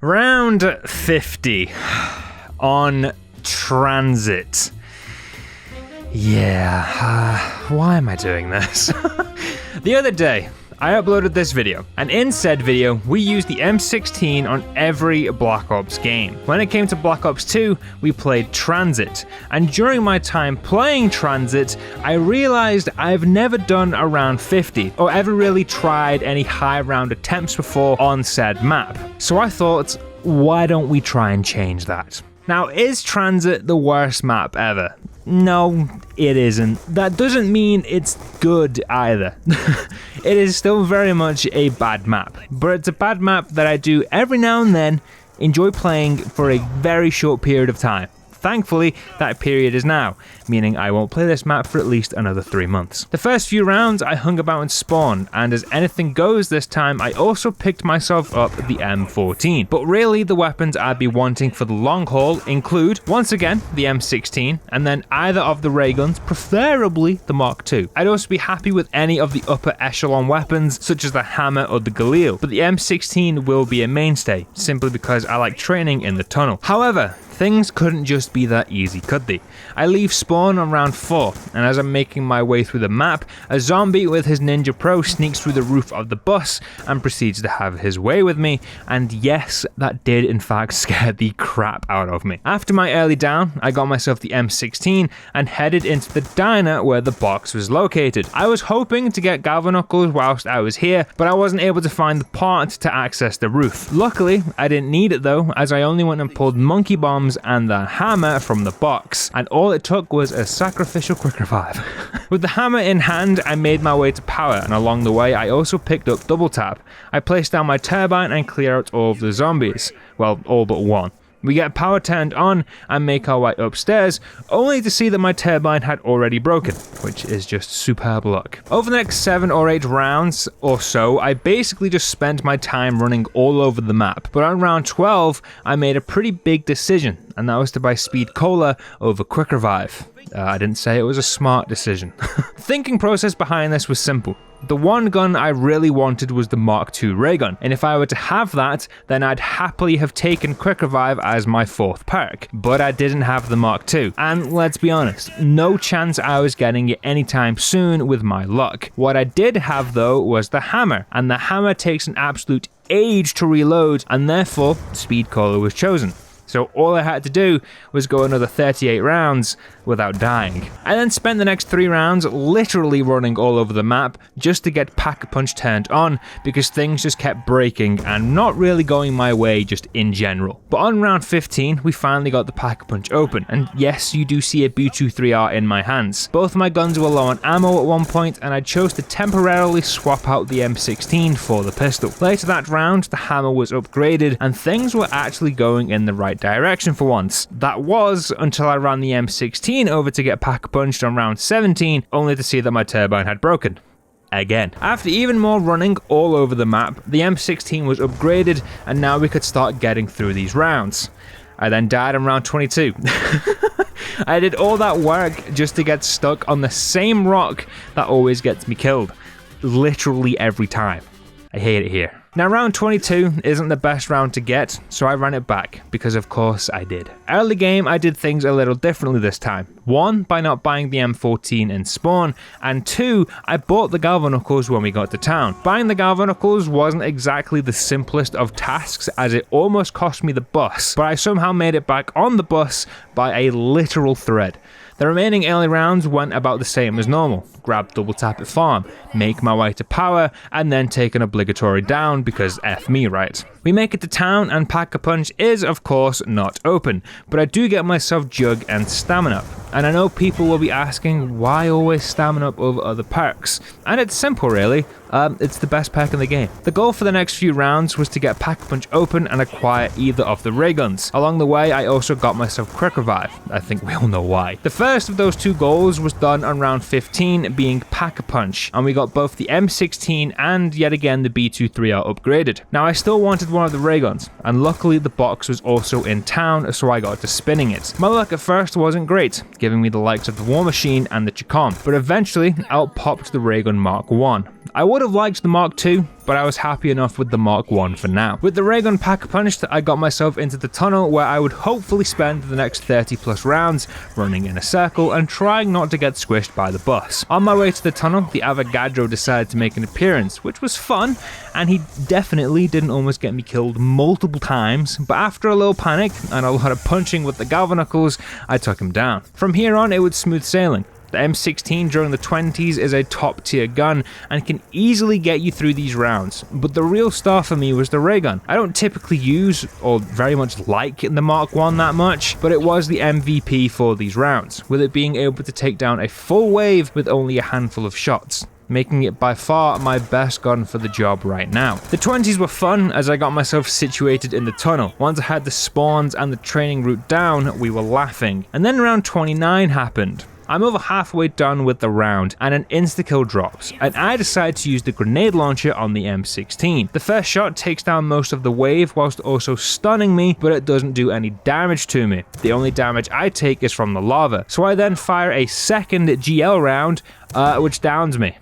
Round 50 on Transit. Yeah, why am I doing this? The other day, I uploaded this video, and in said video, we used the M16 on every Black Ops game. When it came to Black Ops 2, we played Transit, and during my time playing Transit, I realized I've never done a round 50, or ever really tried any high round attempts before on said map. So I thought, why don't we try and change that? Now, is Transit the worst map ever? No, it isn't. That doesn't mean it's good either. It is still very much a bad map, but it's a bad map that I do every now and then enjoy playing for a very short period of time. Thankfully, that period is now, meaning I won't play this map for at least another 3 months. The first few rounds I hung about in spawn, and as anything goes this time, I also picked myself up the M14. But really, the weapons I'd be wanting for the long haul include, once again, the M16, and then either of the ray guns, preferably the Mark II. I'd also be happy with any of the upper echelon weapons, such as the hammer or the Galil, but the M16 will be a mainstay, simply because I like training in the tunnel. However, things couldn't just be that easy, could they? I leave spawn on round 4, and as I'm making my way through the map, a zombie with his Ninja Pro sneaks through the roof of the bus and proceeds to have his way with me, and yes, that did in fact scare the crap out of me. After my early down, I got myself the M16 and headed into the diner where the box was located. I was hoping to get Galvanucles whilst I was here, but I wasn't able to find the part to access the roof. Luckily, I didn't need it though, as I only went and pulled monkey bombs and the hammer from the box, and all it took was a sacrificial quick revive. With the hammer in hand, I made my way to power, and along the way I also picked up double tap. I placed down my turbine and clear out all of the zombies, well, all but one. We get power turned on and make our way upstairs, only to see that my turbine had already broken, which is just superb luck. Over the next 7 or 8 rounds or so, I basically just spent my time running all over the map, but on round 12, I made a pretty big decision, and that was to buy Speed Cola over Quick Revive. I didn't say it was a smart decision. The thinking process behind this was simple. The one gun I really wanted was the Mark II ray gun, and if I were to have that, then I'd happily have taken Quick Revive as my 4th perk, but I didn't have the Mark II, and let's be honest, no chance I was getting it anytime soon with my luck. What I did have though was the hammer, and the hammer takes an absolute age to reload, and therefore Speed Cola was chosen. So all I had to do was go another 38 rounds without dying. I then spent the next 3 rounds literally running all over the map just to get Pack-a-Punch turned on, because things just kept breaking and not really going my way just in general. But on round 15, we finally got the Pack-a-Punch open, and yes, you do see a B23R in my hands. Both my guns were low on ammo at one point, and I chose to temporarily swap out the M16 for the pistol. Later that round, the hammer was upgraded, and things were actually going in the right direction for once. That was until I ran the M16 over to get Pack-a-Punched on round 17, only to see that my turbine had broken. Again. After even more running all over the map, the M16 was upgraded, and now we could start getting through these rounds. I then died on round 22. I did all that work just to get stuck on the same rock that always gets me killed. Literally every time. I hate it here. Now round 22 isn't the best round to get, so I ran it back, because of course I did. Early game I did things a little differently this time. 1, by not buying the M14 in spawn, and 2, I bought the Galvanucles when we got to town. Buying the Galvanucles wasn't exactly the simplest of tasks, as it almost cost me the bus, but I somehow made it back on the bus by a literal thread. The remaining early rounds went about the same as normal. Grab double tap at farm, make my way to power, and then take an obligatory down because F me, right? We make it to town and Pack-a-Punch is of course not open, but I do get myself Jug and Stamina up. And I know people will be asking why always Stamina up over other perks, and it's simple really. It's the best perk in the game. The goal for the next few rounds was to get Pack-a-Punch open and acquire either of the ray guns. Along the way, I also got myself Quick Revive. I think we all know why. The first of those 2 goals was done on round 15, being Pack-a-Punch, and we got both the M16 and yet again the B23R upgraded. Now I still wanted one of the ray guns, and luckily the box was also in town, so I got to spinning it. My luck at first wasn't great, giving me the likes of the War Machine and the Chicom, but eventually out popped the ray gun Mark 1. I would have liked the Mark II, but I was happy enough with the Mark I for now. With the ray gun pack punched, I got myself into the tunnel where I would hopefully spend the next 30 plus rounds running in a circle and trying not to get squished by the bus. On my way to the tunnel, the Avogadro decided to make an appearance, which was fun, and he definitely didn't almost get me killed multiple times, but after a little panic and a lot of punching with the Galvanicles, I took him down. From here on, it was smooth sailing. The M16 during the 20s is a top tier gun and can easily get you through these rounds, but the real star for me was the ray gun. I don't typically use or very much like the Mark I that much, but it was the MVP for these rounds, with it being able to take down a full wave with only a handful of shots, making it by far my best gun for the job right now. The 20s were fun as I got myself situated in the tunnel. Once I had the spawns and the training route down, we were laughing. And then round 29 happened. I'm over halfway done with the round and an insta-kill drops, and I decide to use the grenade launcher on the M16. The first shot takes down most of the wave whilst also stunning me, but it doesn't do any damage to me. The only damage I take is from the lava, so I then fire a second GL round, which downs me.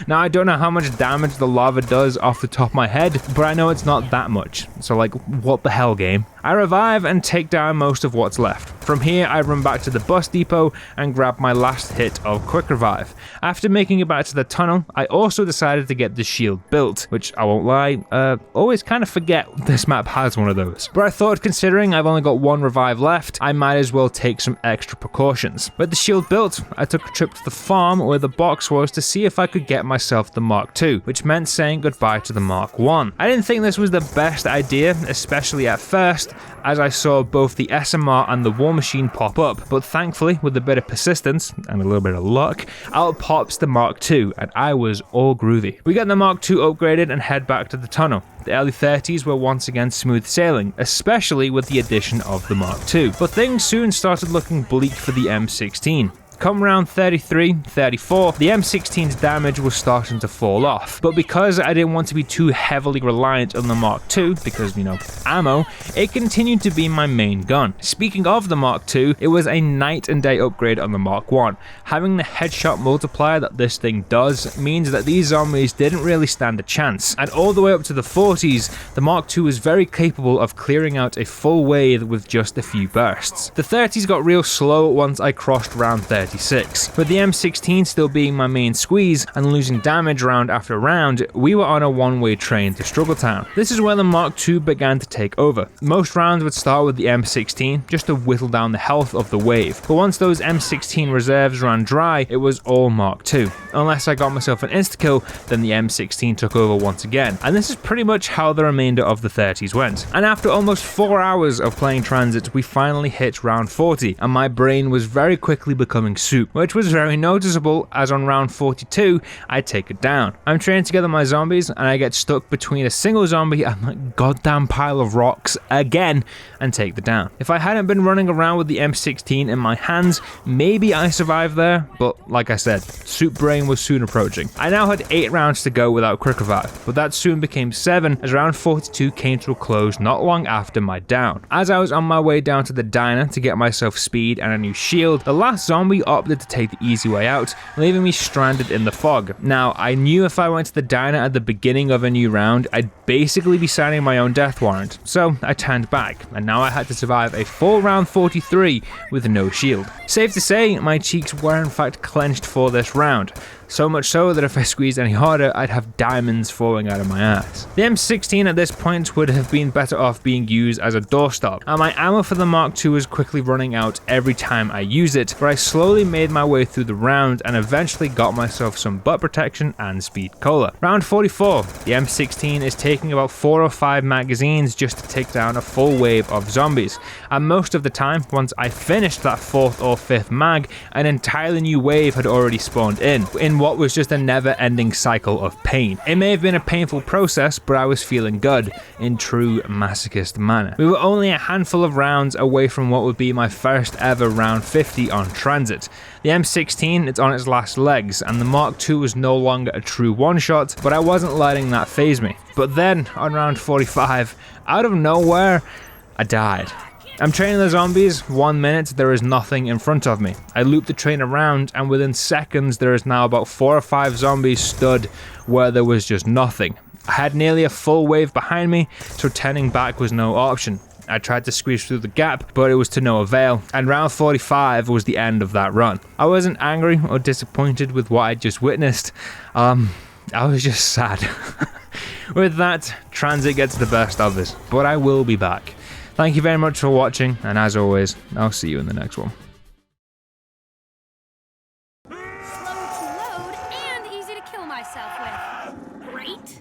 Now I don't know how much damage the lava does off the top of my head, but I know it's not that much, so like, what the hell, game? I revive and take down most of what's left. From here I run back to the bus depot and grab my last hit of quick revive. After making it back to the tunnel, I also decided to get the shield built, which I won't lie, always kind of forget this map has one of those. But I thought, considering I've only got one revive left, I might as well take some extra precautions. With the shield built, I took a trip to the farm where the box was to see if I could get myself the Mark II, which meant saying goodbye to the Mark I. I didn't think this was the best idea, especially at first, as I saw both the SMR and the War Machine pop up, but thankfully, with a bit of persistence and a little bit of luck, out pops the Mark II, and I was all groovy. We get the Mark II upgraded and head back to the tunnel. The early 30s were once again smooth sailing, especially with the addition of the Mark II, but things soon started looking bleak for the M16. Come round 33, 34, the M16's damage was starting to fall off, but because I didn't want to be too heavily reliant on the Mark II, because, you know, ammo, it continued to be my main gun. Speaking of the Mark II, it was a night and day upgrade on the Mark I. Having the headshot multiplier that this thing does means that these zombies didn't really stand a chance, and all the way up to the 40s, the Mark II was very capable of clearing out a full wave with just a few bursts. The 30s got real slow once I crossed round 36. With the M16 still being my main squeeze and losing damage round after round, we were on a one-way train to Struggletown. This is where the Mark II began to take over. Most rounds would start with the M16 just to whittle down the health of the wave, but once those M16 reserves ran dry, it was all Mark II. Unless I got myself an insta-kill, then the M16 took over once again, and this is pretty much how the remainder of the 30s went. And after almost 4 hours of playing Transit, we finally hit round 40, and my brain was very quickly becoming soup, which was very noticeable as on round 42, I take it down. I'm training together my zombies, and I get stuck between a single zombie and a goddamn pile of rocks again, and take the down. If I hadn't been running around with the M16 in my hands, maybe I survived there, but like I said, soup brain was soon approaching. I now had 8 rounds to go without quick revive, but that soon became 7 as round 42 came to a close not long after my down. As I was on my way down to the diner to get myself speed and a new shield, the last zombie opted to take the easy way out, leaving me stranded in the fog. Now, I knew if I went to the diner at the beginning of a new round, I'd basically be signing my own death warrant, so I turned back, and now I had to survive a full round 43 with no shield. Safe to say, my cheeks were in fact clenched for this round. So much so that if I squeezed any harder, I'd have diamonds falling out of my ass. The M16 at this point would have been better off being used as a doorstop, and my ammo for the Mark II was quickly running out every time I used it, but I slowly made my way through the round and eventually got myself some butt protection and speed cola. Round 44, the M16 is taking about 4 or 5 magazines just to take down a full wave of zombies, and most of the time, once I finished that 4th or 5th mag, an entirely new wave had already spawned in what was just a never-ending cycle of pain. It may have been a painful process, but I was feeling good, in true masochist manner. We were only a handful of rounds away from what would be my first ever round 50 on Transit. The M16 is on its last legs, and the Mark II was no longer a true one-shot, but I wasn't letting that faze me. But then, on round 45, out of nowhere, I died. I'm training the zombies, 1 minute, there is nothing in front of me. I loop the train around, and within seconds there is now about 4 or 5 zombies stood where there was just nothing. I had nearly a full wave behind me, so turning back was no option. I tried to squeeze through the gap, but it was to no avail, and round 45 was the end of that run. I wasn't angry or disappointed with what I'd just witnessed, I was just sad. With that, Transit gets the best of us, but I will be back. Thank you very much for watching, and as always, I'll see you in the next one. Slow to load and easy to kill myself with. Great.